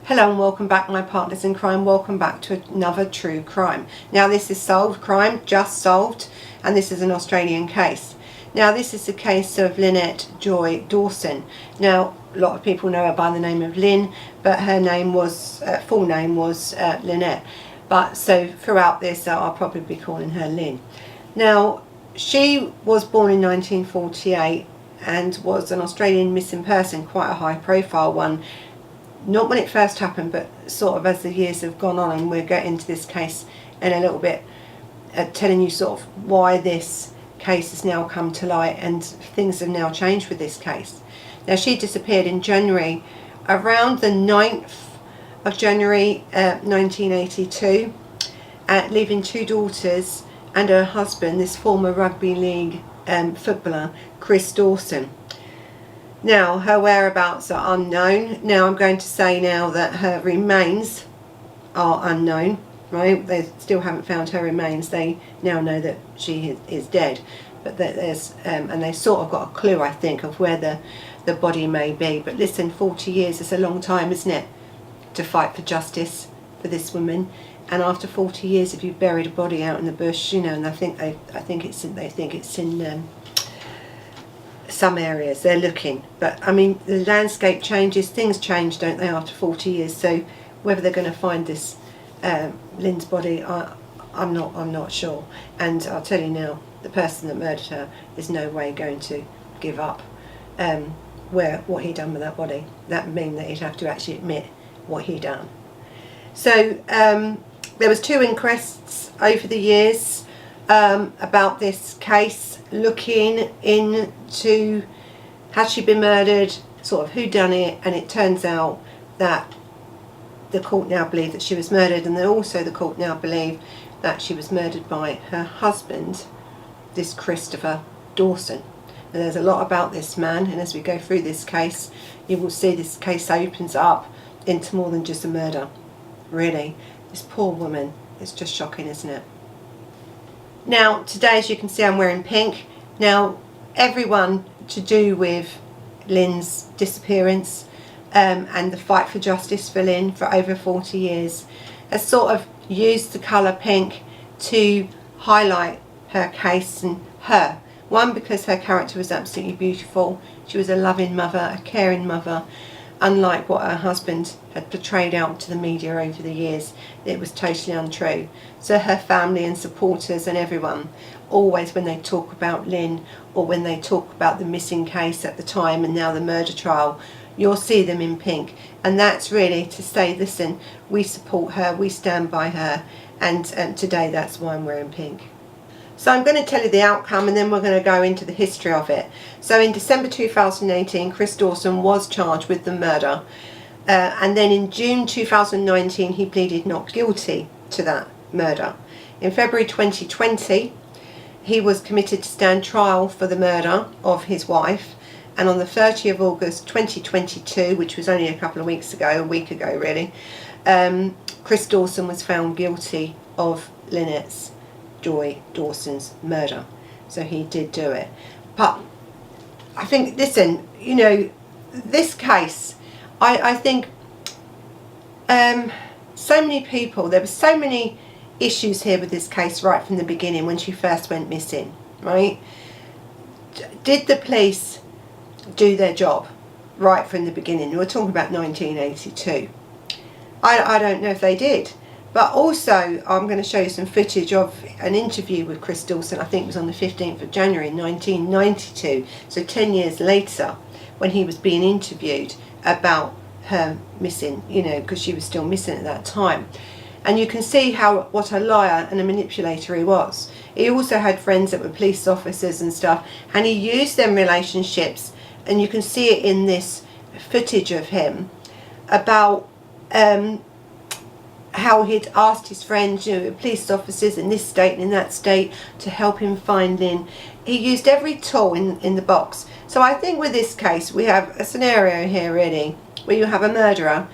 Hello and welcome back, my partners in crime. Welcome back to another true crime. Now this is solved crime, just solved, and this is an Australian case. Now this is the case of Lynette Dawson. Now a lot of people know her by the name of Lyn, but her name was full name was Lynette. But so throughout this I'll probably be calling her Lyn. Now she was born in 1948 and was an Australian missing person, quite a high profile one. Not when it first happened, but sort of as the years have gone on, and we'll get into this case in a little bit, telling you sort of why this case has now come to light and things have now changed with this case. Now she disappeared in January, around the 9th of January 1982, leaving two daughters and her husband, this former rugby league footballer, Chris Dawson. Now her whereabouts are unknown. Now I'm going to say now that her remains are unknown, right? They still haven't found her remains. They now know that she is dead, but that there's and they sort of got a clue, I think, of where the body may be. But listen, 40 years is a long time, isn't it, to fight for justice for this woman? And after 40 years, if you've buried a body out in the bush, you know, and they think it's in some areas they're looking, but I mean the landscape changes, things change, don't they, after 40 years? So whether they're going to find this Lyn's body, I'm not sure. And I'll tell you now, the person that murdered her is no way going to give up what he done with that body. That would mean that he'd have to actually admit what he done. So there was two inquests over the years about this case, looking into had she been murdered, sort of who done it, and it turns out that the court now believe that she was murdered, and then also the court now believe that she was murdered by her husband, this Christopher Dawson. And there's a lot about this man, and as we go through this case you will see this case opens up into more than just a murder. Really, this poor woman, it's just shocking, isn't it? Now today, as you can see, I'm wearing pink. Now everyone to do with Lyn's disappearance and the fight for justice for Lyn for over 40 years has sort of used the colour pink to highlight her case and her. One, because her character was absolutely beautiful. She was a loving mother, a caring mother, unlike what her husband had portrayed out to the media over the years. It was totally untrue. So her family and supporters and everyone, always when they talk about Lyn or when they talk about the missing case at the time and now the murder trial, you'll see them in pink. And that's really to say, listen, we support her, we stand by her, and today that's why I'm wearing pink. So I'm going to tell you the outcome and then we're going to go into the history of it. So in December 2018, Chris Dawson was charged with the murder. And then in June 2019, he pleaded not guilty to that murder. In February 2020, he was committed to stand trial for the murder of his wife. And on the 30th of August 2022, which was only a couple of weeks ago, a week ago really, Chris Dawson was found guilty of Lynette Dawson's murder. So he did do it. But I think, listen, you know, this case, I think so many people, there were so many issues here with this case right from the beginning when she first went missing, right? Did the police do their job right from the beginning? We're talking about 1982. I don't know if they did. But also, I'm going to show you some footage of an interview with Chris Dawson. I think it was on the 15th of January 1992, so 10 years later, when he was being interviewed about her missing, you know, because she was still missing at that time. And you can see what a liar and a manipulator he was. He also had friends that were police officers and stuff, and he used them relationships, and you can see it in this footage of him about how he'd asked his friends, you know, police officers in this state and in that state, to help him find Lyn. He used every tool in the box. So I think with this case we have a scenario here really where you have a murderer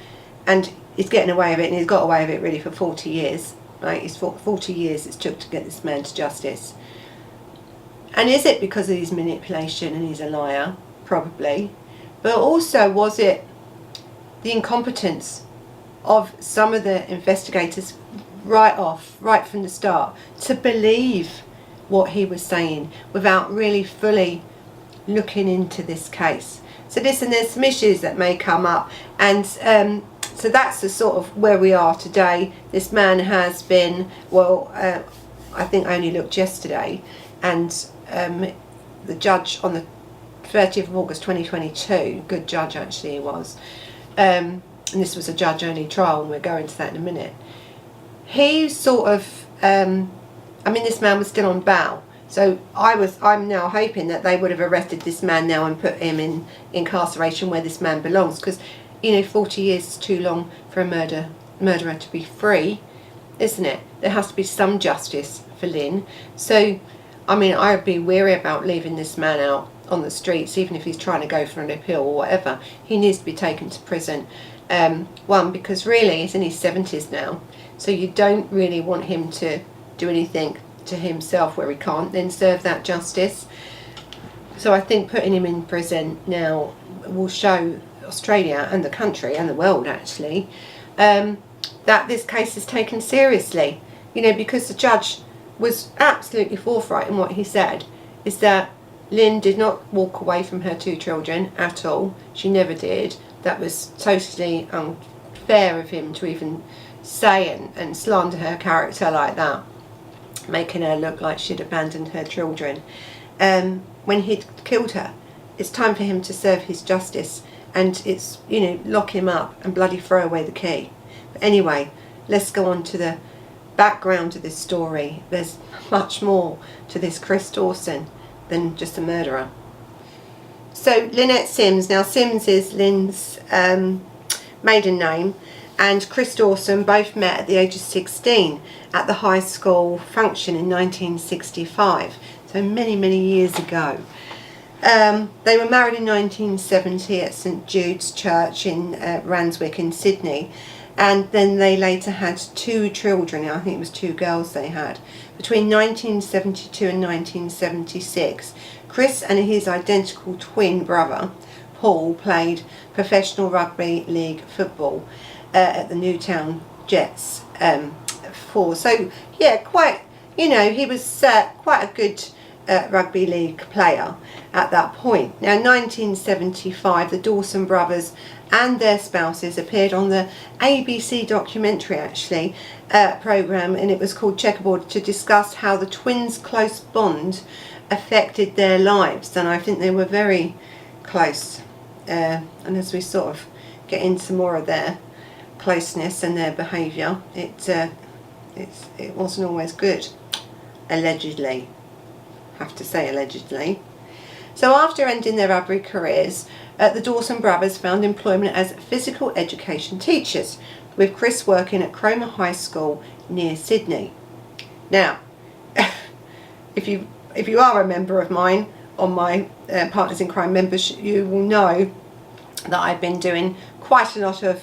and he's getting away with it, and he's got away with it really for 40 years, right? It's 40 years it's took to get this man to justice. And is it because of his manipulation and he's a liar? Probably. But also, was it the incompetence of some of the investigators right from the start, to believe what he was saying without really fully looking into this case. So listen, there's some issues that may come up, and so that's the sort of where we are today. This man has been, well, I think I only looked yesterday, and the judge on the 30th of August 2022, good judge actually he was, and this was a judge only trial, and we'll go into that in a minute. He sort of, I mean, this man was still on bail, so I'm now hoping that they would have arrested this man now and put him in incarceration where this man belongs, because, you know, 40 years is too long for a murderer to be free, isn't it? There has to be some justice for Lyn. So, I mean, I would be weary about leaving this man out on the streets, even if he's trying to go for an appeal or whatever. He needs to be taken to prison. One, because really he's in his 70s now, so you don't really want him to do anything to himself where he can't then serve that justice. So I think putting him in prison now will show Australia and the country and the world actually that this case is taken seriously, you know, because the judge was absolutely forthright in what he said, is that Lyn did not walk away from her 2 children at all. She never did. That was totally unfair of him to even say and slander her character like that, making her look like she'd abandoned her children. When he'd killed her, it's time for him to serve his justice, and it's, you know, lock him up and bloody throw away the key. But anyway, let's go on to the background to this story. There's much more to this Chris Dawson than just a murderer. So Lynette Sims, now Sims is Lyn's maiden name, and Chris Dawson both met at the age of 16 at the high school function in 1965, so many years ago. They were married in 1970 at St Jude's Church in Randwick in Sydney, and then they later had 2 children. I think it was 2 girls they had. Between 1972 and 1976, Chris and his identical twin brother, Paul, played professional rugby league football at the Newtown Jets so yeah, quite, you know, he was quite a good rugby league player at that point. Now in 1975, the Dawson brothers and their spouses appeared on the ABC documentary actually programme, and it was called Checkerboard, to discuss how the twins' close bond affected their lives, and I think they were very close, and as we sort of get into more of their closeness and their behaviour, it wasn't always good, allegedly. Have to say allegedly. So after ending their rugby careers, the Dawson brothers found employment as physical education teachers, with Chris working at Cromer High School near Sydney. Now, if you are a member of mine on my Partners in Crime members, you will know that I've been doing quite a lot of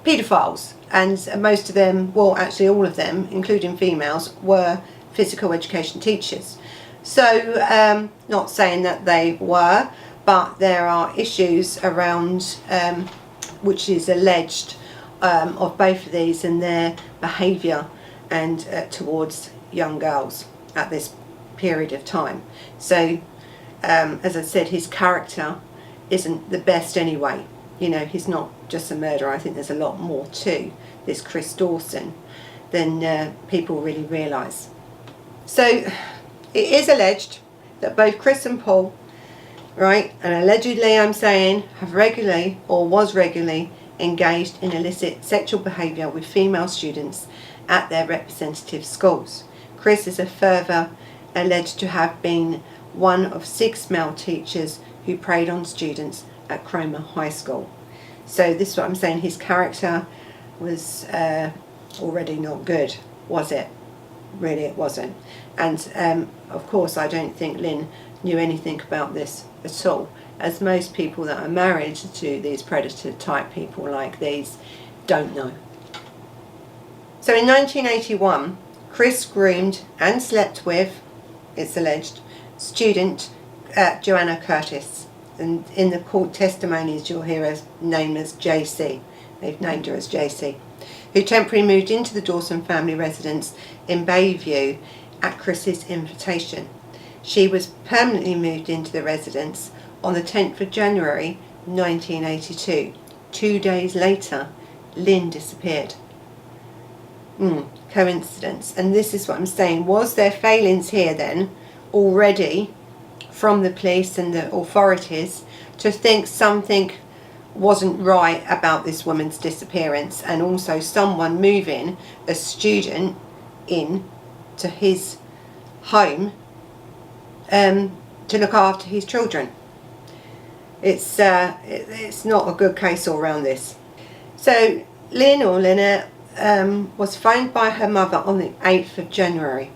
paedophiles, and most of them, well actually all of them, including females, were physical education teachers. So not saying that they were, but there are issues around which is alleged of both of these and their behaviour and towards young girls at this period of time. So as I said, his character isn't the best anyway. You know, he's not just a murderer. I think there's a lot more to this Chris Dawson than people really realise. So it is alleged that both Chris and Paul, right, and allegedly I'm saying, have regularly or was regularly engaged in illicit sexual behaviour with female students at their representative schools. Chris is a further alleged to have been one of 6 male teachers who preyed on students at Cromer High School. So this is what I'm saying, his character was already not good, was it? Really it wasn't. And of course I don't think Lyn knew anything about this at all, as most people that are married to these predator type people like these don't know. So in 1981, Chris groomed and slept with, it's alleged, student Joanna Curtis, and in the court testimonies you'll hear her name as JC, they've named her as JC, who temporarily moved into the Dawson family residence in Bayview at Chris's invitation. She was permanently moved into the residence on the 10th of January 1982. 2 days later, Lyn disappeared. Coincidence. And this is what I'm saying. Was there failings here then already from the police and the authorities to think something wasn't right about this woman's disappearance, and also someone moving a student in to his home to look after his children? It's not a good case all round this. So Lyn, or Lynette, was phoned by her mother on the 8th of January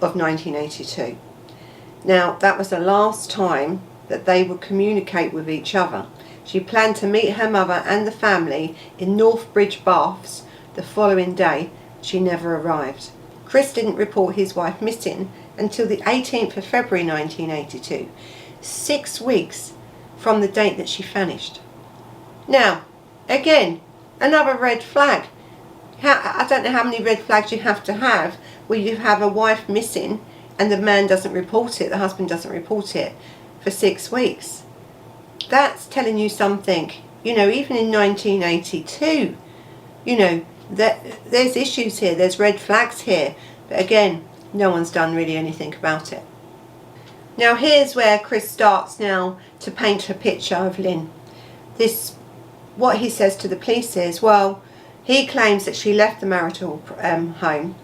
of 1982. Now, that was the last time that they would communicate with each other. She planned to meet her mother and the family in Northbridge Baths the following day. She never arrived. Chris didn't report his wife missing until the 18th of February 1982, 6 weeks from the date that she vanished. Now, again, another red flag. I don't know how many red flags you have to have where you have a wife missing and the man doesn't report it, the husband doesn't report it for 6 weeks. That's telling you something. You know, even in 1982, you know, there's issues here, there's red flags here. But again, no one's done really anything about it. Now here's where Chris starts now to paint a picture of Lyn. What he says to the police is, well, he claims that she left the marital home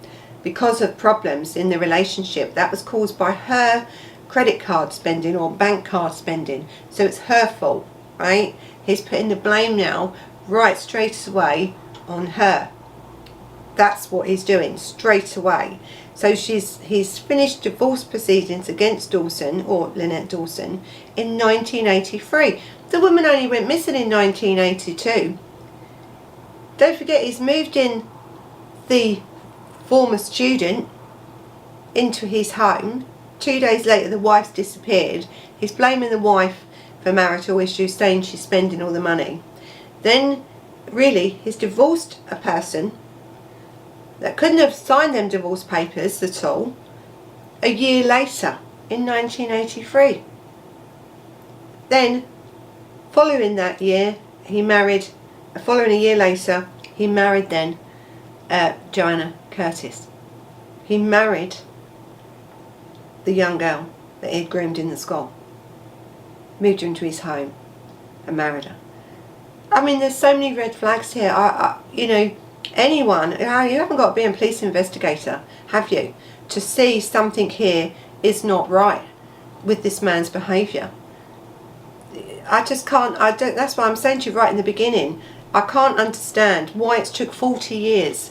because of problems in the relationship that was caused by her credit card spending or bank card spending. So it's her fault, right? He's putting the blame now right straight away on her. That's what he's doing straight away. So he's finished divorce proceedings against Dawson, or Lynette Dawson, in 1983. The woman only went missing in 1982. Don't forget, he's moved in the former student into his home. 2 days later, the wife's disappeared. He's blaming the wife for marital issues, saying she's spending all the money. Then, really, he's divorced a person that couldn't have signed them divorce papers at all a year later, in 1983. Then, following that year, following a year later, he married then Joanna Curtis. He married the young girl that he had groomed in the school. Moved her into his home and married her. I mean, there's so many red flags here. You know, anyone, you haven't got to be a police investigator, have you, to see something here is not right with this man's behaviour. I just can't, that's why I'm saying to you right in the beginning, I can't understand why it's took 40 years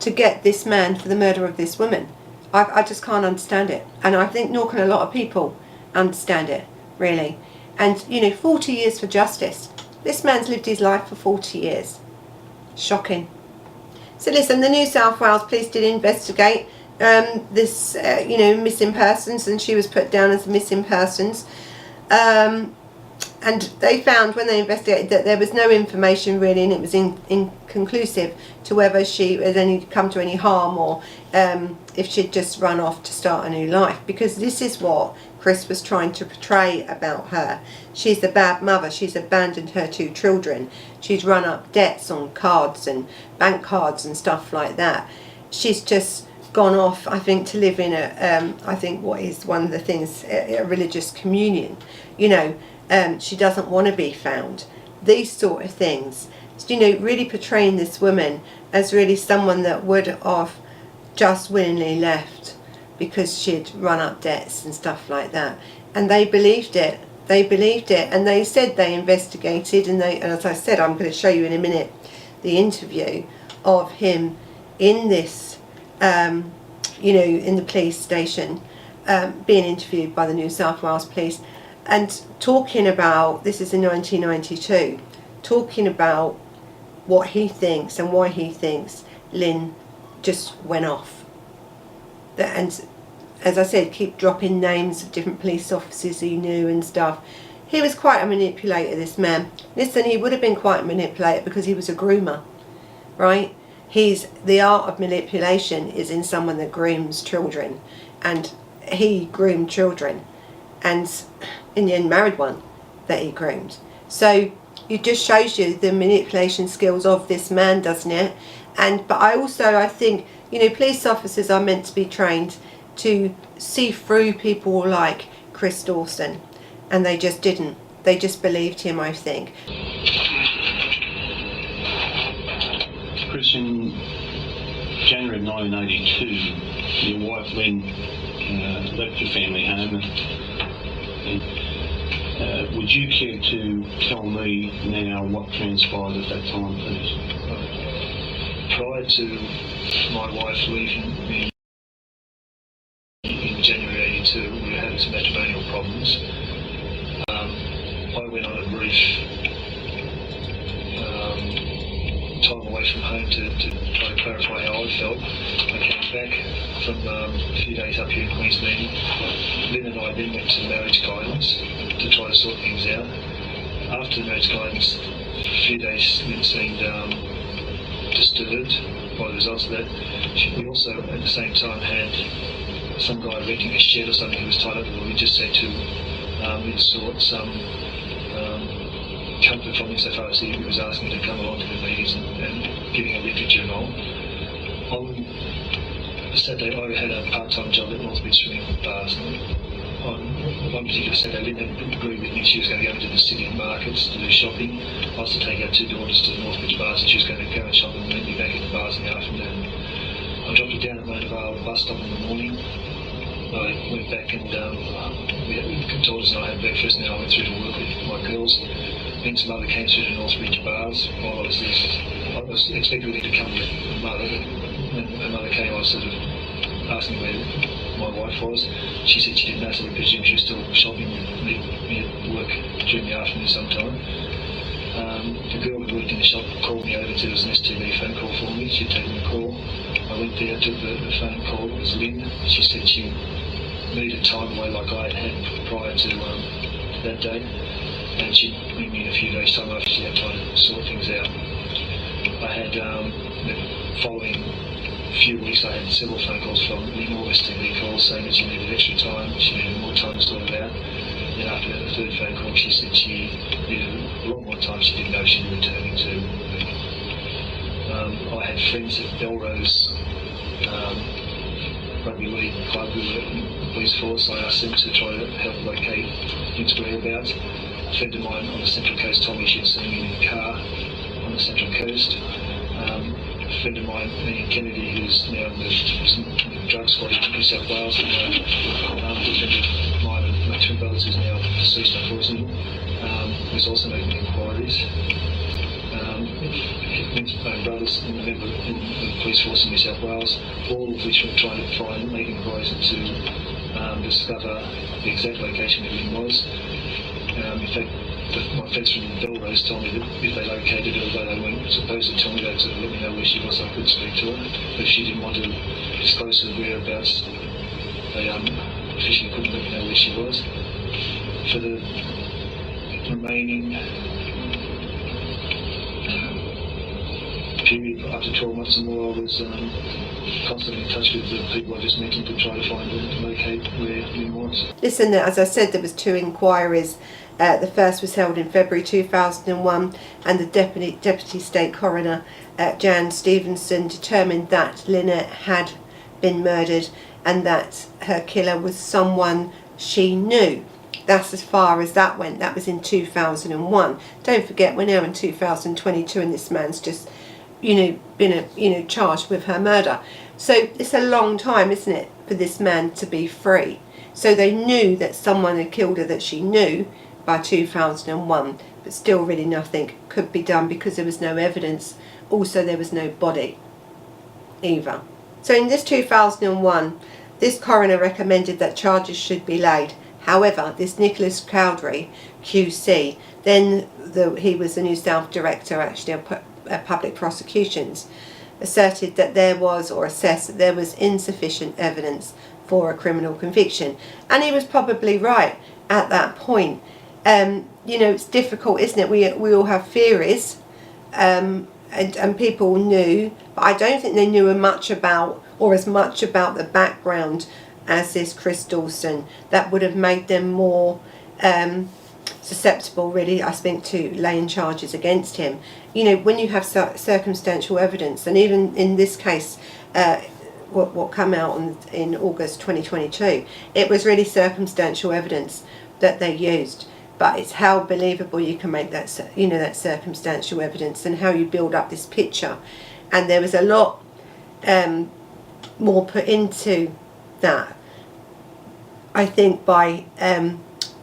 to get this man for the murder of this woman. I just can't understand it. And I think nor can a lot of people understand it, really. And, you know, 40 years for justice. This man's lived his life for 40 years. Shocking. So listen, the New South Wales police did investigate this, missing persons, and she was put down as missing persons. And they found, when they investigated, that there was no information really, and it was inconclusive to whether she had come to any harm, or if she'd just run off to start a new life. Because this is what Chris was trying to portray about her. She's a bad mother. She's abandoned her 2 children. She's run up debts on cards and bank cards and stuff like that. She's just gone off, I think, to live in I think what is one of the things, a religious communion. You know, she doesn't want to be found. These sort of things. You know, really portraying this woman as really someone that would have just willingly left because she'd run up debts and stuff like that. And they believed it. They believed it. And they said they investigated, and as I said, I'm going to show you in a minute the interview of him in this, in the police station, being interviewed by the New South Wales Police, and talking about, this is in 1992, talking about what he thinks and why he thinks Lyn just went off. And as I said, keep dropping names of different police officers he knew and stuff. He was quite a manipulator, this man. Listen, he would have been quite a manipulator because he was a groomer, right? The art of manipulation is in someone that grooms children, and he groomed children, and in the end married one that he groomed. So it just shows you the manipulation skills of this man, doesn't it? But I think, you know, police officers are meant to be trained to see through people like Chris Dawson, and they just didn't. They just believed him, I think. Chris, in January of 1982, your wife Lyn left your family home. Would you care to tell me now what transpired at that time, please? Prior to my wife leaving me in January 82, we were having some matrimonial problems. I went on a brief time away from home to try to clarify how I felt. I came back from a few days up here in Queensland. Lyn and I then went to marriage guidance to try to sort things out. After the marriage guidance, a few days, Lyn seemed disturbed by the results of that. We also at the same time had some guy renting a shed or something who was tied up with we just said to Lyn sought some comfort from him so far as he was asking to come along to the meetings and giving a literature and all. On Saturday I had a part-time job at Northbridge Swimming Bars, and on one particular Saturday Lyn agreed with me she was going to go into the city markets to do shopping. I was to take our two daughters to the Northbridge Bars and she was going to go and shop and meet me back at the bars in the afternoon. I dropped her down at Mona Vale bus stop in the morning. I went back and the daughters and I had breakfast, and then I went through to work with my girls. Then some mother came through to Northbridge Bars while I was there. I was expecting to come with mother. When her mother came, I was sort of asking where my wife was. She said she didn't know, so we presumed she was still shopping with me at work during the afternoon sometime. The girl who worked in the shop called me over to an STV phone call for me. She'd taken the call. I went there, took the phone call. It was Lyn. She said she needed time away like I had prior to that day, and she'd ring me in a few days' time after she had time to sort things out. I had the following few weeks I had several phone calls from Lyn, all STV calls saying that she needed extra time, she needed more time to sort it out. Then after the third phone call she said she needed a lot more time, she didn't know she'd be returning to me. I had friends at Belrose rugby league club who were in the police force. I asked them to try to help locate Lyn's whereabouts. A friend of mine on the Central Coast told me she'd seen him in a car on the Central Coast. A friend of mine, Ian Kennedy, who's now in the drug squad in New South Wales, and a good friend of mine and my twin brothers who's now deceased unfortunately, was also making inquiries. Lyn's own brothers and a member in the police force in New South Wales, all of which were trying to make inquiries to discover the exact location where Lyn was. In fact, my friends from Belrose told me that if they located her, although they weren't supposed to tell me, they'd sort of let me know where she was so I could speak to her. But if she didn't want to disclose her whereabouts, they officially couldn't let me know where she was. For the remaining period, up to 12 months or more, I was constantly in touch with the people I just mentioned to try to find and locate where Lyn was. Listen, as I said, there was two inquiries. The first was held in February 2001, and the Deputy State Coroner, Jan Stevenson, determined that Lynette had been murdered and that her killer was someone she knew. That's as far as that went. That was in 2001. Don't forget, we're now in 2022 and this man's just, been charged with her murder. So it's a long time, isn't it, for this man to be free. So they knew that someone had killed her that she knew by 2001, but still really nothing could be done because there was no evidence. Also, there was no body either. So in this 2001, this coroner recommended that charges should be laid. However, this Nicholas Cowdery, QC, then he was the New South Director actually of Public Prosecutions, asserted that there was, or assessed that there was insufficient evidence for a criminal conviction. And he was probably right at that point. you know, it's difficult, isn't it? We all have theories, and people knew, but I don't think they knew much about, or as much about the background as this Chris Dawson, that would have made them more susceptible, really, I think, to laying charges against him. You know, when you have circumstantial evidence, and even in this case, what came out in August 2022, it was really circumstantial evidence that they used. But it's how believable you can make that, you know, that circumstantial evidence, and how you build up this picture. And there was a lot more put into that, I think, by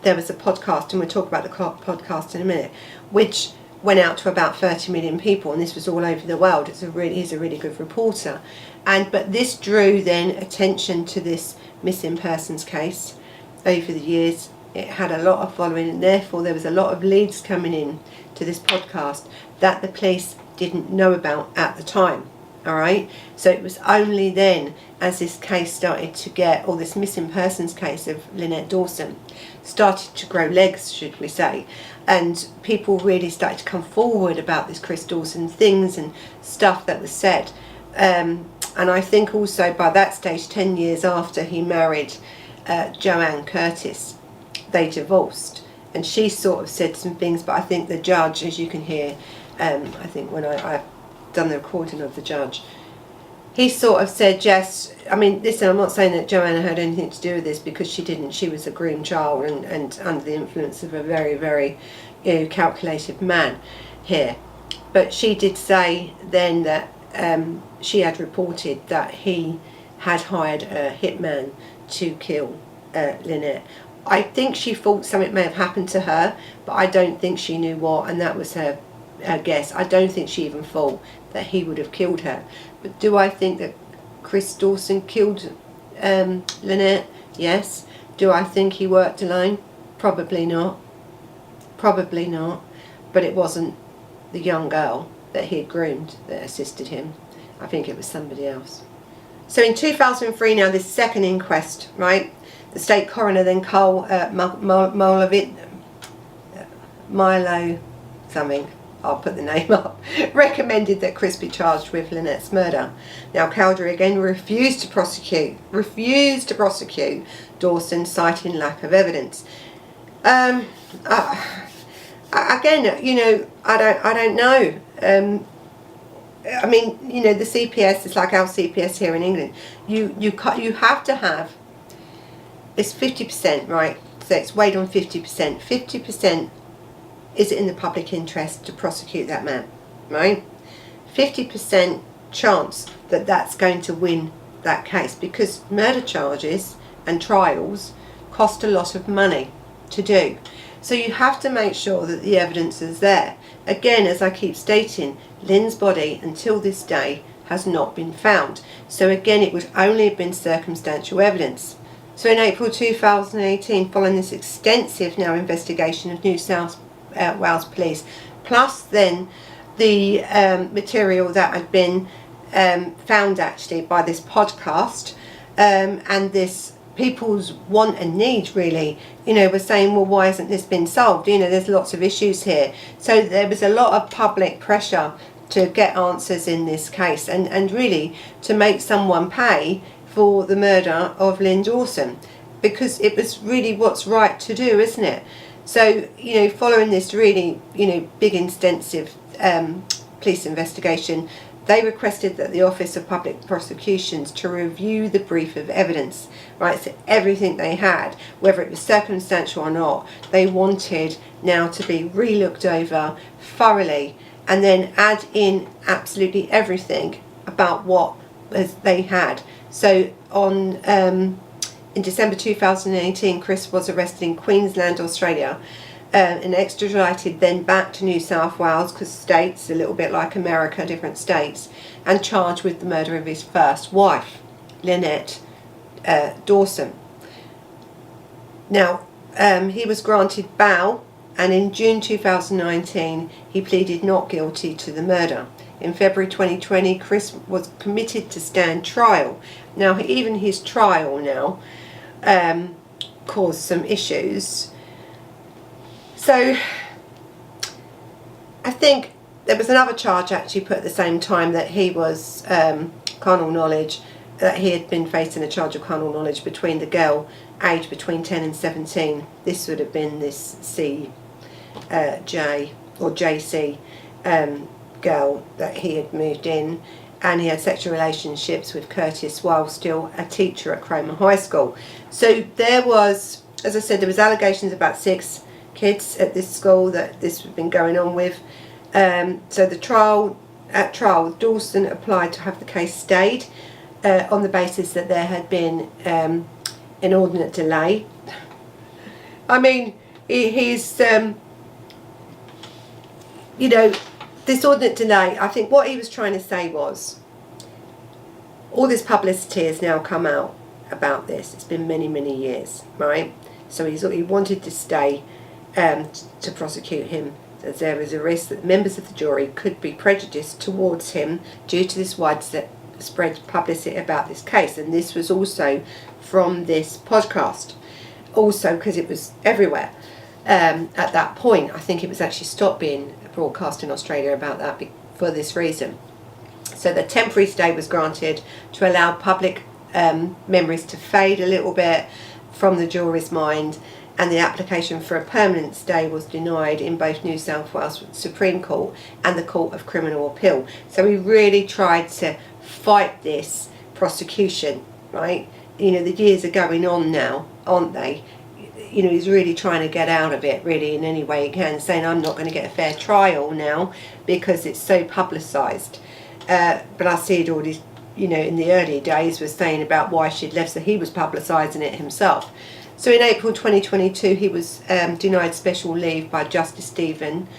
there was a podcast, and we'll talk about the podcast in a minute, which went out to about 30 million people, and this was all over the world. He's a really good reporter, but this drew then attention to this missing persons case over the years. It had a lot of following, and therefore there was a lot of leads coming in to this podcast that the police didn't know about at the time. All right, so it was only then, as this case started to get, or this missing persons case of Lynette Dawson started to grow legs, should we say, and people really started to come forward about this Chris Dawson, things and stuff that was said. And I think also by that stage, 10 years after he married Joanne Curtis, they divorced, and she sort of said some things, but I think the judge, as you can hear, I think when I've done the recording of the judge, he sort of said, yes, I mean, listen, I'm not saying that Joanna had anything to do with this, because she didn't. She was a groomed child and under the influence of a very, very, you know, calculated man here. But she did say then that she had reported that he had hired a hitman to kill Lynette. I think she thought something may have happened to her, but I don't think she knew what, and that was her guess. I don't think she even thought that he would have killed her. But do I think that Chris Dawson killed Lynette? Yes. Do I think he worked alone? Probably not. Probably not. But it wasn't the young girl that he had groomed that assisted him. I think it was somebody else. So in 2003 now, this second inquest, right? The state coroner then, Milo something, I'll put the name up, recommended that Chris be charged with Lynette's murder. Now Cowdery again refused to prosecute Dawson, citing lack of evidence. Again, you know, I don't know. I mean, you know, the CPS is like our CPS here in England. You have to have, it's 50%, right? So it's weighed on 50%. 50%. Is it in the public interest to prosecute that man, right? 50% chance that that's going to win that case, because murder charges and trials cost a lot of money to do. So you have to make sure that the evidence is there. Again, as I keep stating, Lyn's body until this day has not been found. So again, it would only have been circumstantial evidence. So in April 2018, following this extensive now investigation of New South Wales Police, plus then the material that had been found actually by this podcast, and this people's want and need, really, you know, were saying, well, why hasn't this been solved? You know, there's lots of issues here. So there was a lot of public pressure to get answers in this case, and really to make someone pay for the murder of Lyn Dawson, because it was really what's right to do, isn't it? So, you know, following this really, you know, big extensive police investigation, they requested that the Office of Public Prosecutions to review the brief of evidence, right? So everything they had, whether it was circumstantial or not, they wanted now to be re-looked over thoroughly, and then add in absolutely everything about what they had. So on in December 2018, Chris was arrested in Queensland, Australia, and extradited then back to New South Wales, because states, a little bit like America, different states, and charged with the murder of his first wife, Lynette Dawson. Now, he was granted bail, and in June 2019, he pleaded not guilty to the murder. In February 2020, Chris was committed to stand trial. Now, even his trial now caused some issues. So I think there was another charge actually put at the same time, that he was carnal knowledge, that he had been facing a charge of carnal knowledge between the girl aged between 10 and 17. This would have been this J or JC girl that he had moved in, and he had sexual relationships with Curtis while still a teacher at Cromer High School. So there was, as I said, there was allegations about 6 kids at this school that this had been going on with. So at trial, Dawson applied to have the case stayed on the basis that there had been inordinate delay. I mean, he's you know, this ordinate delay, I think what he was trying to say was, all this publicity has now come out about this. It's been many, many years, right? So he wanted to stay to prosecute him, as there is a risk that members of the jury could be prejudiced towards him due to this widespread publicity about this case. And this was also from this podcast, also because it was everywhere at that point. I think it was actually stopped being broadcast in Australia about that for this reason. So the temporary stay was granted to allow public memories to fade a little bit from the jury's mind, and the application for a permanent stay was denied in both New South Wales Supreme Court and the Court of Criminal Appeal. So he really tried to fight this prosecution, right? You know, the years are going on now, aren't they? You know, he's really trying to get out of it, really, in any way he can, saying, I'm not going to get a fair trial now because it's so publicised. But I see it already, you know, in the early days was saying about why she'd left, so he was publicising it himself. So in April 2022, he was denied special leave by Justice Stephen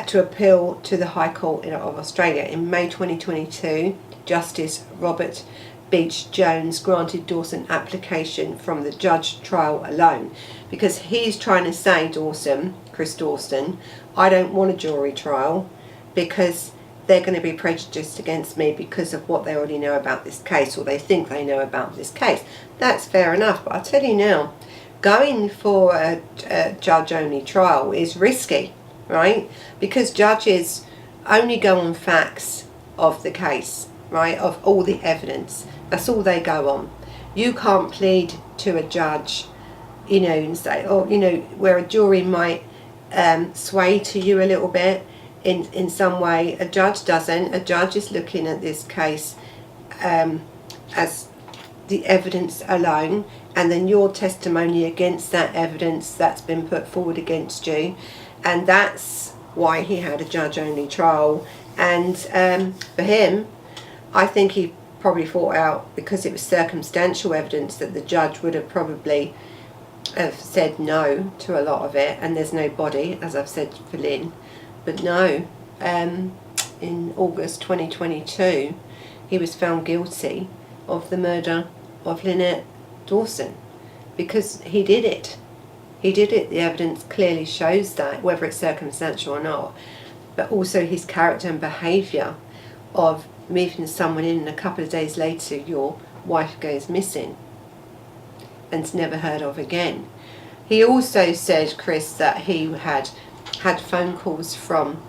to appeal to the High Court of Australia. In May 2022, Justice Robert Beach-Jones granted Dawson application from the judge trial alone, because he's trying to say, Dawson, Chris Dawson, I don't want a jury trial because they're going to be prejudiced against me because of what they already know about this case, or they think they know about this case. That's fair enough, but I'll tell you now, going for a judge-only trial is risky, right? Because judges only go on facts of the case, right, of all the evidence. That's all they go on. You can't plead to a judge, you know, and say, oh, you know, where a jury might sway to you a little bit in some way. A judge doesn't. A judge is looking at this case as the evidence alone, and then your testimony against that evidence that's been put forward against you. And that's why he had a judge-only trial. And for him, I think he probably thought out, because it was circumstantial evidence, that the judge would have probably have said no to a lot of it, and there's no body, as I've said for Lyn. But no, in August 2022, he was found guilty of the murder of Lynette Dawson, because he did it. He did it. The evidence clearly shows that, whether it's circumstantial or not. But also his character and behaviour of moving someone in, and a couple of days later your wife goes missing and's never heard of again. He also said, Chris, that he had phone calls from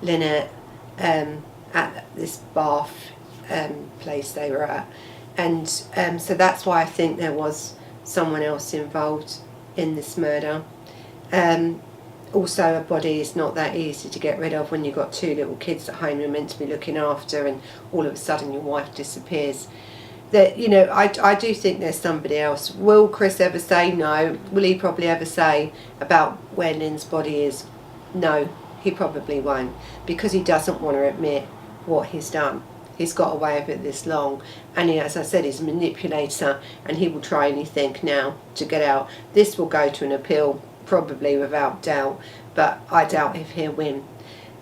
Lynette at this Bath place they were at, and so that's why I think there was someone else involved in this murder. Also, a body is not that easy to get rid of when you've got 2 little kids at home you're meant to be looking after, and all of a sudden your wife disappears. That, you know, I do think there's somebody else. Will Chris ever say no? Will he probably ever say about where Lyn's body is? No, he probably won't, because he doesn't want to admit what he's done. He's got away with it this long, and he, as I said, he's a manipulator, and he will try anything now to get out. This will go to an appeal, probably, without doubt, but I doubt if he'll win.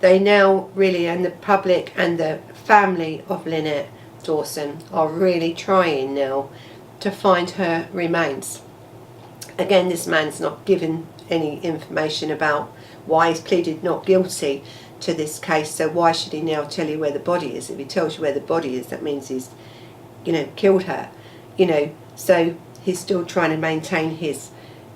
They now really, and the public and the family of Lynette Dawson are really trying now to find her remains. Again, this man's not given any information about why he's pleaded not guilty to this case, so why should he now tell you where the body is? If he tells you where the body is, that means he's, you know, killed her, you know. So he's still trying to maintain his,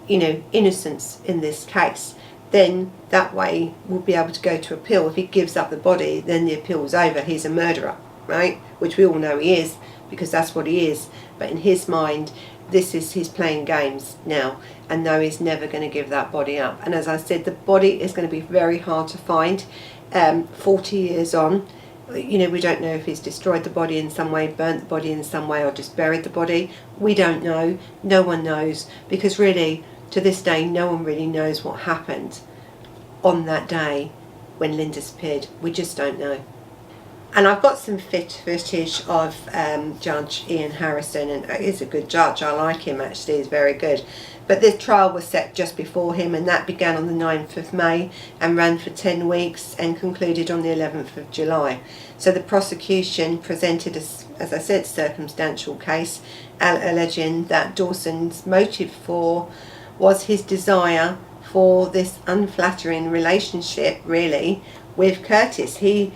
you know, innocence in this case. then that way we'll be able to go to appeal. If he gives up the body, then the appeal's over. He's a murderer, right? Which we all know he is, because that's what he is. But in his mind, this is his playing games now, and no, he's never going to give that body up. And as I said, the body is going to be very hard to find 40 years on. You know, we don't know if he's destroyed the body in some way, burnt the body in some way, or just buried the body. We don't know. No one knows, because really, to this day, no one really knows what happened on that day when Lyn disappeared. We just don't know. And I've got some footage of Judge Ian Harrison, and he's a good judge. I like him, actually. He's very good. But this trial was set just before him, and that began on the 9th of May and ran for 10 weeks and concluded on the 11th of July. So the prosecution presented, as I said, circumstantial case, alleging that Dawson's motive was his desire for this unflattering relationship, really, with Curtis. He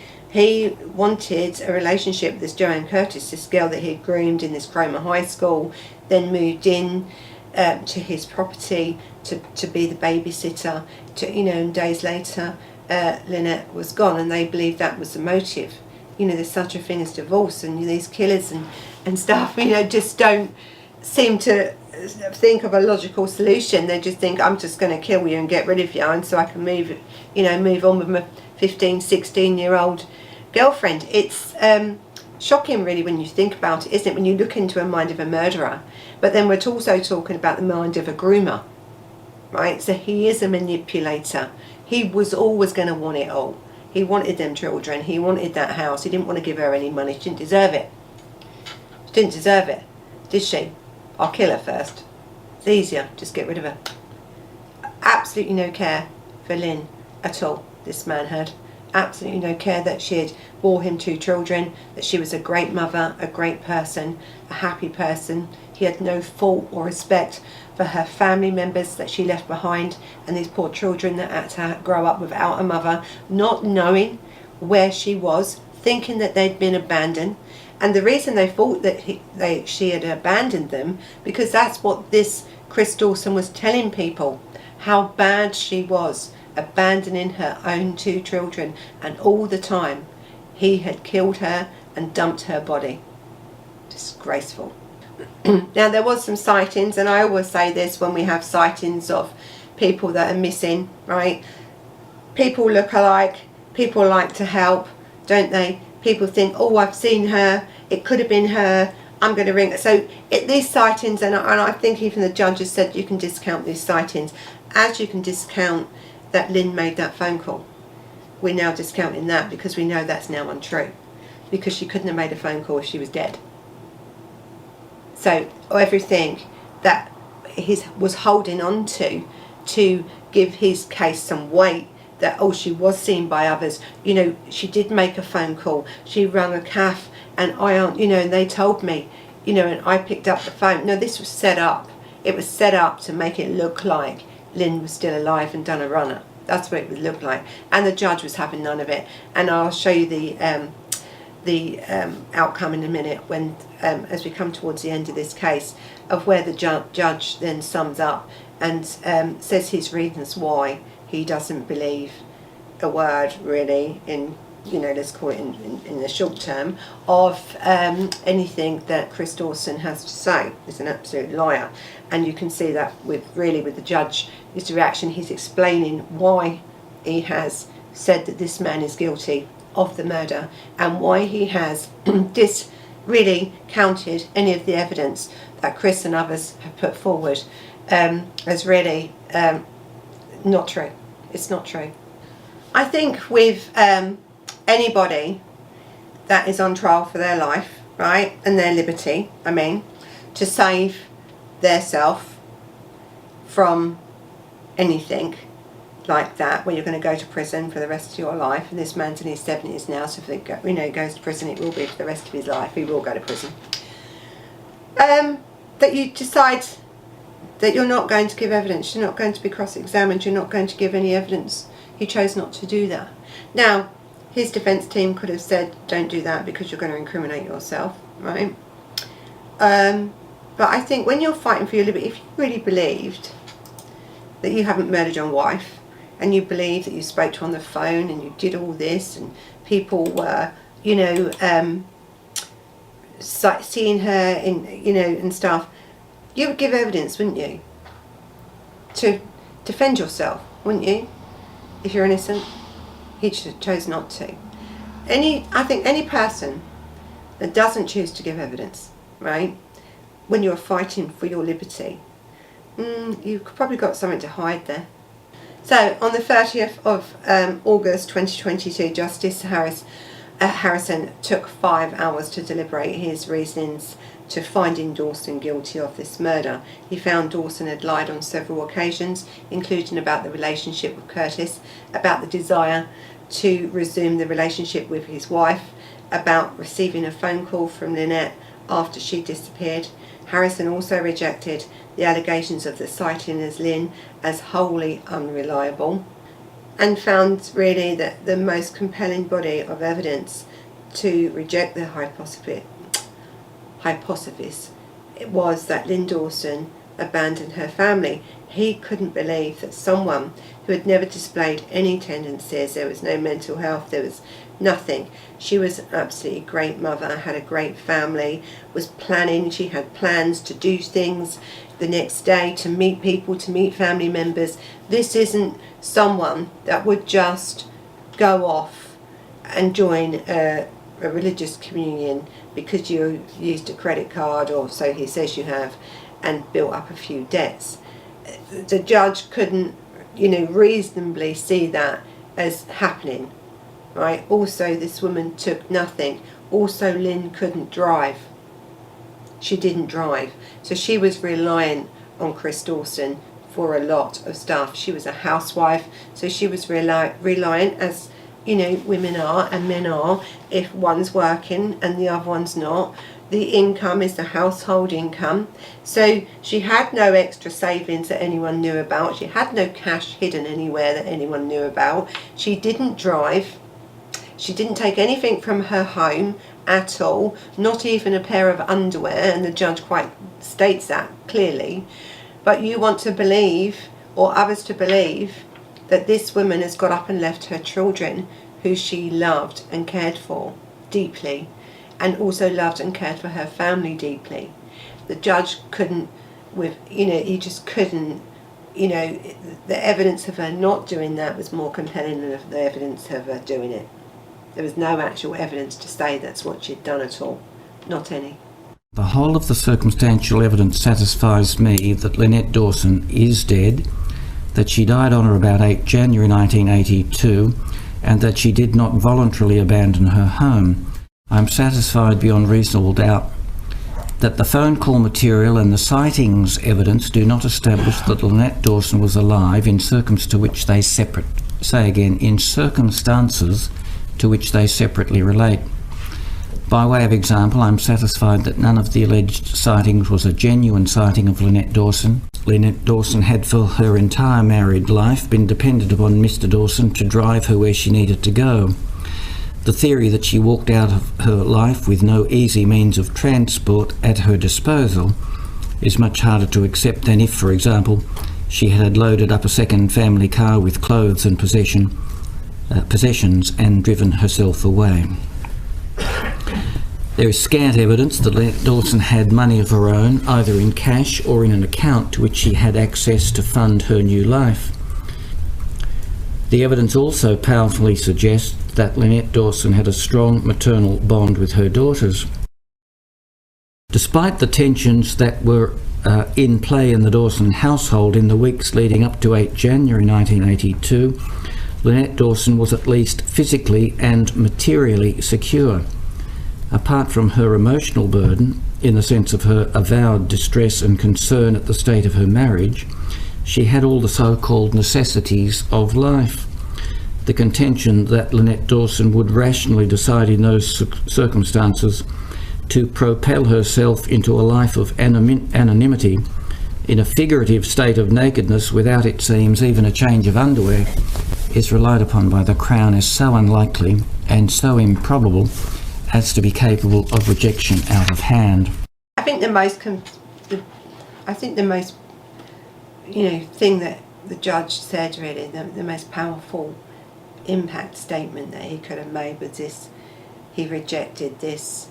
wanted a relationship with this Joanne Curtis, this girl that he groomed in this Cromer High School, then moved in to his property to be the babysitter. And days later, Lynette was gone, and they believed that was the motive. There's such a thing as divorce, and these killers and stuff, just don't seem to think of a logical solution. They just think, I'm just going to kill you and get rid of you, and so I can move on with my 15, 16-year-old girlfriend. It's shocking, really, when you think about it, isn't it, when you look into a mind of a murderer. But then we're also talking about the mind of a groomer, right? So he is a manipulator. He was always going to want it all. He wanted them children. He wanted that house. He didn't want to give her any money. She didn't deserve it. She didn't deserve it, did she? I'll kill her first. It's easier. Just get rid of her. Absolutely no care for Lyn at all, this man had. Absolutely no care that she had bore him 2 children, that she was a great mother, a great person, a happy person. He had no fault or respect for her family members that she left behind, and these poor children that had to grow up without a mother, not knowing where she was, thinking that they'd been abandoned. And the reason they thought that she had abandoned them, because that's what this Chris Dawson was telling people, how bad she was, abandoning her own 2 children, and all the time he had killed her and dumped her body. Disgraceful. Now, there was some sightings, and I always say this when we have sightings of people that are missing, right? People look alike, people like to help, don't they? People think, oh, I've seen her, it could have been her, I'm going to ring her. So these sightings, and I think even the judge has said you can discount these sightings, as you can discount that Lyn made that phone call. We're now discounting that because we know that's now untrue, because she couldn't have made a phone call if she was dead. So everything that he was holding on to give his case some weight, that she was seen by others, she did make a phone call, she rang a cafe, and and they told me, and I picked up the phone. No, this was set up. It was set up to make it look like Lyn was still alive and done a runner. That's what it would look like, and the judge was having none of it. And I'll show you the outcome in a minute, when as we come towards the end of this case, of where the judge then sums up and says his reasons why he doesn't believe a word, really, in let's call it in the short term, of anything that Chris Dawson has to say. He's an absolute liar, and you can see that with the judge, his reaction. He's explaining why he has said that this man is guilty of the murder, and why he has really counted any of the evidence that Chris and others have put forward as really not true. It's not true. I think with anybody that is on trial for their life, right, and their liberty, to save their self from anything like that, where you're going to go to prison for the rest of your life, and this man's in his 70s now, so if he goes to prison, it will be for the rest of his life. He will go to prison. That you decide that you're not going to give evidence, you're not going to be cross-examined, you're not going to give any evidence. He chose not to do that. Now, his defence team could have said, don't do that because you're going to incriminate yourself, right? But I think when you're fighting for your liberty, if you really believed that you haven't murdered your wife, and you believe that you spoke to her on the phone and you did all this, and people were, seeing her in, and stuff, you would give evidence, wouldn't you? To defend yourself, wouldn't you? If you're innocent. He chose not to. I think any person that doesn't choose to give evidence, right, when you're fighting for your liberty, you've probably got something to hide there. So on the 30th of August 2022, Justice Harrison took 5 hours to deliberate his reasonings to finding Dawson guilty of this murder. He found Dawson had lied on several occasions, including about the relationship with Curtis, about the desire to resume the relationship with his wife, about receiving a phone call from Lynette after she disappeared. Harrison also rejected the allegations of the sighting as Lyn as wholly unreliable, and found really that the most compelling body of evidence to reject the hypothesis was that Lyn Dawson abandoned her family. He couldn't believe that someone who had never displayed any tendencies, there was no mental health, there was nothing. She was an absolutely great mother, had a great family, was planning, she had plans to do things the next day, to meet people, to meet family members. This isn't someone that would just go off and join a religious communion because you used a credit card, or so he says you have, and built up a few debts. The judge couldn't, reasonably see that as happening, right? Also, this woman took nothing. Also, Lyn couldn't drive. She didn't drive. So she was reliant on Chris Dawson for a lot of stuff. She was a housewife, so she was reliant, as women are and men are. If one's working and the other one's not, the income is the household income. So she had no extra savings that anyone knew about. She had no cash hidden anywhere that anyone knew about. She didn't drive. She didn't take anything from her home at all, not even a pair of underwear, and the judge quite states that clearly. But you want to believe, or others to believe, that this woman has got up and left her children, who she loved and cared for deeply, and also loved and cared for her family deeply. The judge couldn't, he just couldn't, the evidence of her not doing that was more compelling than the evidence of her doing it. There was no actual evidence to say that's what she'd done at all. Not any. The whole of the circumstantial evidence satisfies me that Lynette Dawson is dead, that she died on or about 8 January 1982, and that she did not voluntarily abandon her home. I am satisfied beyond reasonable doubt that the phone call material and the sightings evidence do not establish that Lynette Dawson was alive in circumstances to which they separately relate. By way of example, I am satisfied that none of the alleged sightings was a genuine sighting of Lynette Dawson. Lynette Dawson had for her entire married life been dependent upon Mr. Dawson to drive her where she needed to go. The theory that she walked out of her life with no easy means of transport at her disposal is much harder to accept than if, for example, she had loaded up a second family car with clothes and possessions and driven herself away. There is scant evidence that Lynette Dawson had money of her own, either in cash or in an account to which she had access to fund her new life. The evidence also powerfully suggests that Lynette Dawson had a strong maternal bond with her daughters. Despite the tensions that were in play in the Dawson household in the weeks leading up to 8 January 1982, Lynette Dawson was at least physically and materially secure. Apart from her emotional burden, in the sense of her avowed distress and concern at the state of her marriage, she had all the so-called necessities of life. The contention that Lynette Dawson would rationally decide in those circumstances to propel herself into a life of anonymity in a figurative state of nakedness without, it seems, even a change of underwear is relied upon by the Crown as so unlikely and so improbable as to be capable of rejection out of hand. I think the most thing that the judge said really the most powerful impact statement that he could have made was this: he rejected this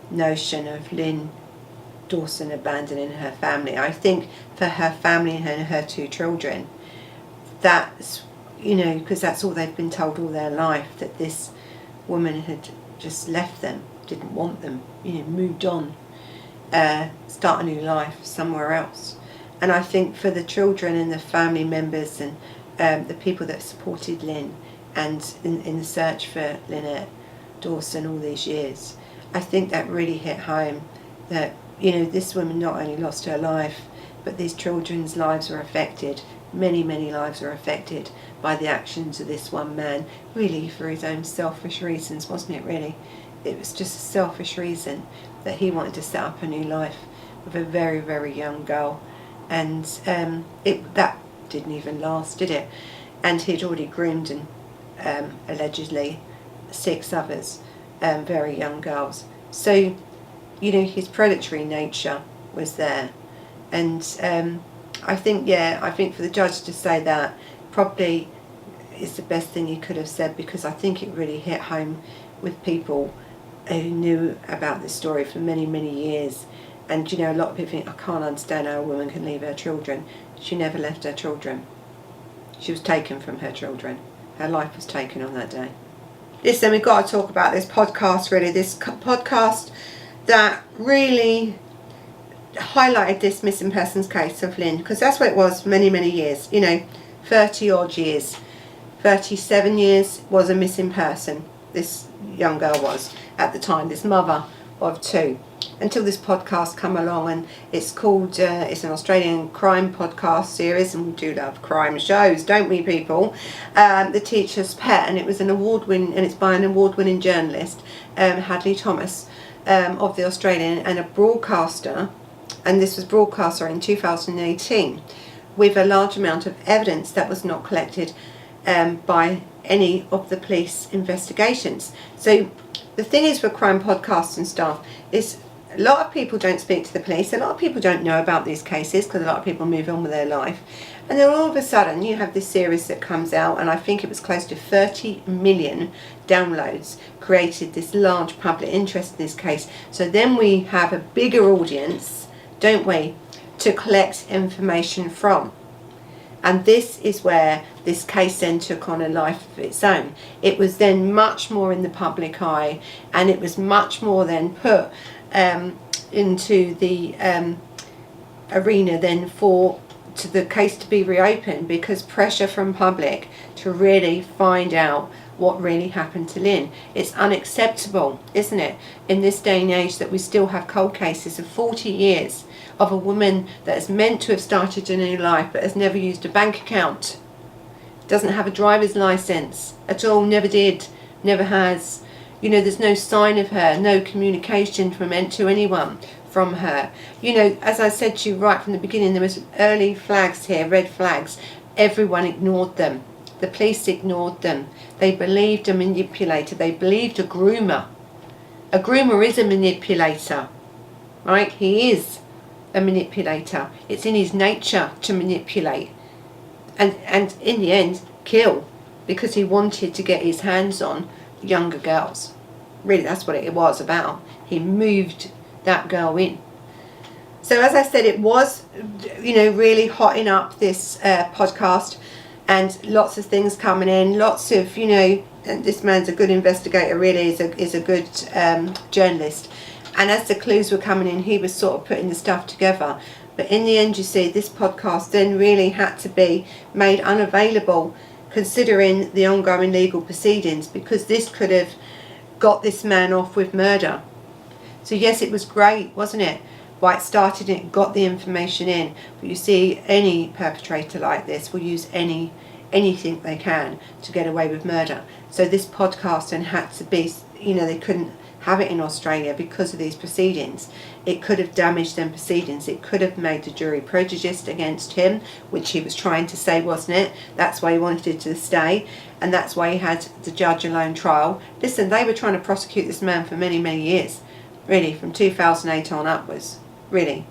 notion of Lyn Dawson abandoning her family. I think for her family and her 2 children, that's, because that's all they've been told all their life, that this woman had just left them, didn't want them, moved on, start a new life somewhere else. And I think for the children and the family members and the people that supported Lyn and in the search for Lynette Dawson all these years, I think that really hit home that, this woman not only lost her life, but these children's lives were affected. Many, many lives were affected by the actions of this one man, really for his own selfish reasons, wasn't it, really? It was just a selfish reason that he wanted to set up a new life with a very, very young girl. And that didn't even last, did it? And he'd already groomed and allegedly 6 others, very young girls. So, his predatory nature was there. And I think for the judge to say that probably is the best thing he could have said, because I think it really hit home with people who knew about this story for many, many years. And a lot of people think, I can't understand how a woman can leave her children. She never left her children. She was taken from her children. Her life was taken on that day. Listen, we've got to talk about this podcast, really. This podcast that really highlighted this missing persons case of Lyn, because that's what it was for many, many years. 30 odd years. 37 years was a missing person, this young girl was at the time, this mother of 2, until this podcast come along. And it's called it's an Australian crime podcast series, and we do love crime shows, don't we, people? The Teacher's Pet, and it was and it's by an award-winning journalist, Hedley Thomas, of the Australian, and a broadcaster, and this was broadcaster in 2018, with a large amount of evidence that was not collected by any of the police investigations. So the thing is with crime podcasts and stuff is a lot of people don't speak to the police, a lot of people don't know about these cases because a lot of people move on with their life, and then all of a sudden you have this series that comes out, and I think it was close to 30 million downloads, created this large public interest in this case. So then we have a bigger audience, don't we, to collect information from. And this is where this case then took on a life of its own. It was then much more in the public eye, and it was much more then put into the arena then to the case to be reopened, because pressure from public to really find out what really happened to Lyn. It's unacceptable, isn't it, in this day and age, that we still have cold cases of 40 years of a woman that is meant to have started a new life but has never used a bank account, doesn't have a driver's license at all, never did, never has. There's no sign of her, no communication to anyone from her. As I said to you right from the beginning, there was early flags here, red flags. Everyone ignored them. The police ignored them. They believed a manipulator. They believed a groomer. A groomer is a manipulator, right? He is a manipulator. It's in his nature to manipulate, and in the end kill, because he wanted to get his hands on younger girls. Really, that's what it was about. He moved that girl in. So as I said, it was really hotting up this podcast, and lots of things coming in, lots of and this man's a good investigator, really is a good journalist. And as the clues were coming in, he was sort of putting the stuff together. But in the end, you see, this podcast then really had to be made unavailable, considering the ongoing legal proceedings, because this could have got this man off with murder. So yes, it was great, wasn't it? Why it started, it got the information in. But you see, any perpetrator like this will use anything they can to get away with murder. So this podcast then had to be, they couldn't have it in Australia because of these proceedings. It could have damaged them proceedings. It could have made the jury prejudiced against him, which he was trying to say, wasn't it? That's why he wanted it to stay, and that's why he had the judge alone trial. Listen, they were trying to prosecute this man for many, many years, really, from 2008 on upwards, really.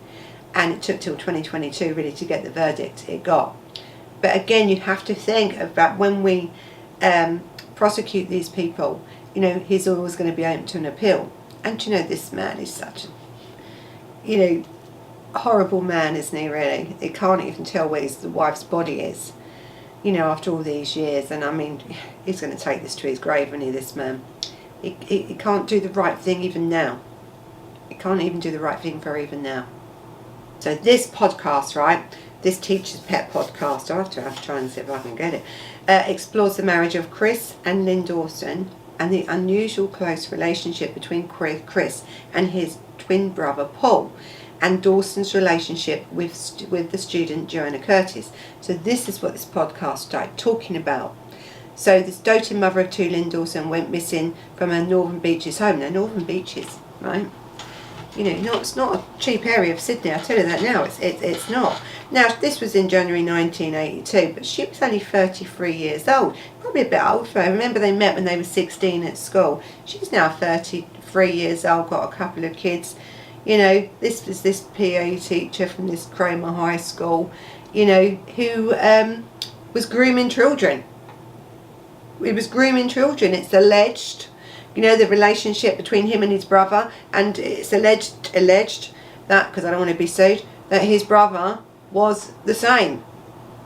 And it took till 2022 really to get the verdict it got. But again, you have to think about when we prosecute these people, you know, he's always going to be open to an appeal. And you know, this man is such a, you know, horrible man, isn't he, really? He can't even tell where the wife's body is, you know, after all these years. And I mean, he's going to take this to his grave, isn't he, this man? He can't do the right thing even now. He can't even do the right thing for even now. So this podcast, right, this Teacher's Pet podcast, I'll have to try and see if I can get it, explores the marriage of Chris and Lyn Dawson and the unusual close relationship between Chris and his twin brother Paul, and Dawson's relationship with the student Joanna Curtis. So this is what this podcast started talking about. So this doting mother of two, Lyn Dawson, went missing from her Northern Beaches home. Now, Northern Beaches, right? You know, it's not a cheap area of Sydney, I'll tell you that now. It's not. Now, this was in January 1982, but she was only 33 years old. Probably a bit old for her. Remember, they met when they were 16 at school. She's now 33 years old, got a couple of kids. You know, this was this PE teacher from this Cromer High School, you know, who was grooming children. It was grooming children. It's alleged, you know, the relationship between him and his brother, and it's alleged that, because I don't want to be sued, that his brother was the same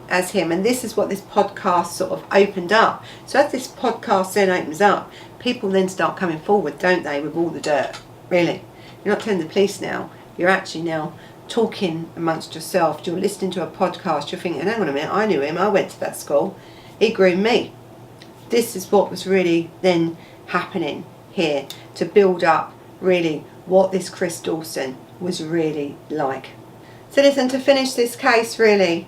as him. And this is what this podcast sort of opened up. So as this podcast then opens up, people then start coming forward, don't they, with all the dirt, really. You're not telling the police now, you're actually now talking amongst yourself. You're listening to a podcast, you're thinking, hang on a minute, I knew him, I went to that school, he groomed me. This is what was really then happening here, to build up really what this Chris Dawson was really like. So listen, to finish this case, really,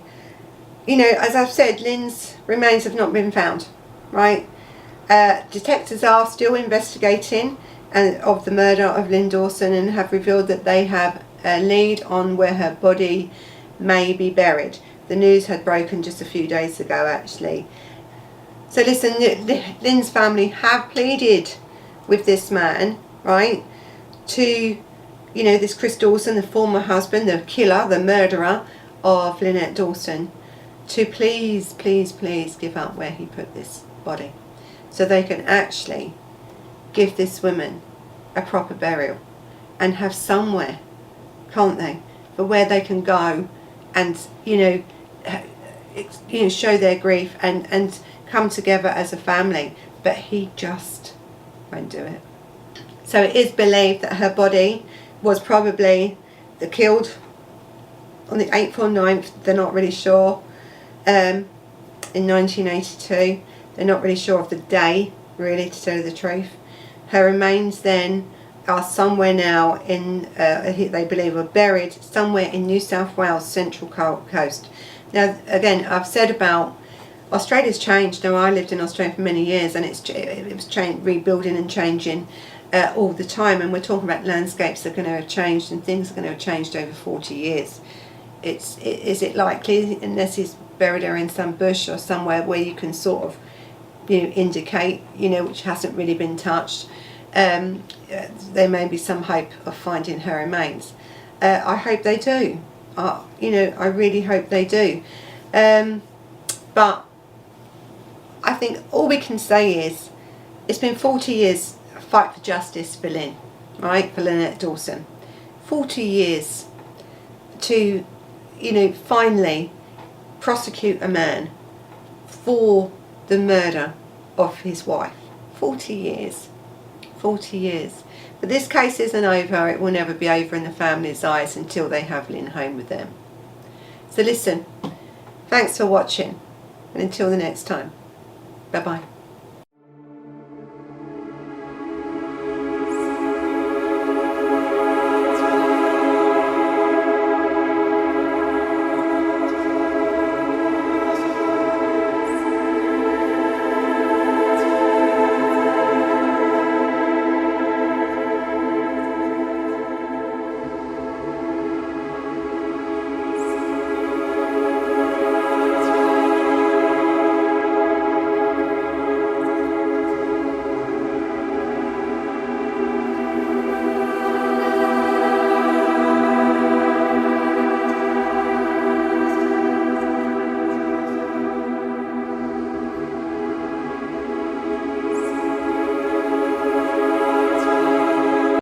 you know, as I've said, Lyn's remains have not been found, right? Detectives are still investigating of the murder of Lyn Dawson, and have revealed that they have a lead on where her body may be buried. The news had broken just a few days ago, actually. So listen, Lyn's family have pleaded with this man, right, to, you know, this Chris Dawson, the former husband, the killer, the murderer of Lynette Dawson, to please give up where he put this body, so they can actually give this woman a proper burial and have somewhere, can't they, for where they can go and, you know, show their grief and come together as a family. But he just won't do it. So it is believed that her body was probably killed on the 8th or 9th, they're not really sure, in 1982. They're not really sure of the day, really, to tell you the truth. Her remains then are somewhere now in, they believe, are buried somewhere in New South Wales Central Coast. Now, again, I've said about Australia's changed. Now, I lived in Australia for many years, and it was rebuilding and changing all the time. And we're talking about landscapes that are going to have changed, and things are going to have changed over 40 years. Is it likely, unless he's buried her in some bush or somewhere where you can sort of, you know, indicate, you know, which hasn't really been touched, there may be some hope of finding her remains. I hope they do. You know, I really hope they do. But I think all we can say is it's been 40 years a fight for justice for Lyn, right, for Lynette Dawson. 40 years to, you know, finally prosecute a man for the murder of his wife. 40 years. 40 years. But this case isn't over. It will never be over in the family's eyes until they have Lyn home with them. So listen, thanks for watching, and until the next time, bye bye.